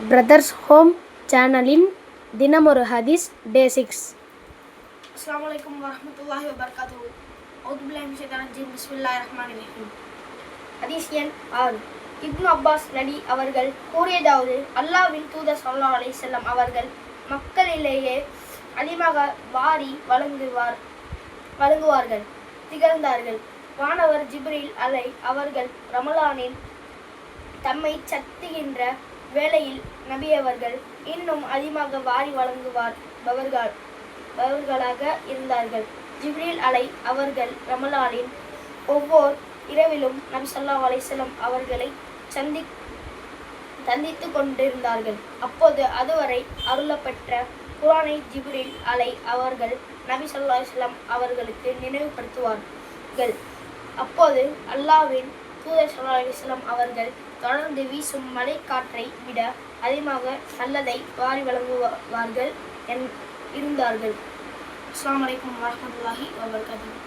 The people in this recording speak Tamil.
பிரதர்ஸ் ஹோம் சேனலின் தினமொரு ஹதீஸ் டே 6. அஸ்ஸலாமு அலைக்கும் வரஹ்மத்துல்லாஹி வபரகாத்துஹு. அஊது பில்லாஹி மினஷ் ஷைத்தானிர் ரஜீம். பிஸ்மில்லாஹிர் ரஹ்மானிர் ரஹீம். ஹதீஸ் எண் 6. இப்னு அப்பாஸ் நபி அவர்கள் கூறியதாவது, அல்லாஹ்வின் தூதர் ஸல்லல்லாஹு அலைஹி வஸல்லம் அவர்கள் மக்களிலேயே அதிகமாக வாரி வழங்குவார்கள் திகழ்ந்தார்கள். வானவர் ஜிப்ரீல் அலை அவர்கள் ரமலானில் தம்மை சத்துகின்ற வேளையில் நபியவர்கள் இன்னும் அதிகமாக வாரி வழங்குவார்களாக இருந்தார்கள். ஜிப்ரீல் அலை அவர்கள் ரமலானின் ஒவ்வொரு இரவிலும் நபி ஸல்லல்லாஹு அலைஹி வஸல்லம் அவர்களை சந்தித்து கொண்டிருந்தார்கள். அப்போது அதுவரை அருளப்பெற்ற குர்ஆனை ஜிப்ரீல் அலை அவர்கள் நபி ஸல்லல்லாஹு அலைஹி வஸல்லம் அவர்களுக்கு நினைவுபடுத்துவார்கள். அப்போது அல்லாஹ்வின் தூதர் ஸல்லல்லாஹு அலைஹி வஸல்லம் அவர்கள் தொடர்ந்து வீசும் மழைக்காற்றை விட அதிகமாக நல்லதை வாரி வழங்குவார்கள் இருந்தார்கள். அஸ்ஸலாமு அலைக்கும் வரஹ்மத்துல்லாஹி வபரகாத்துஹு.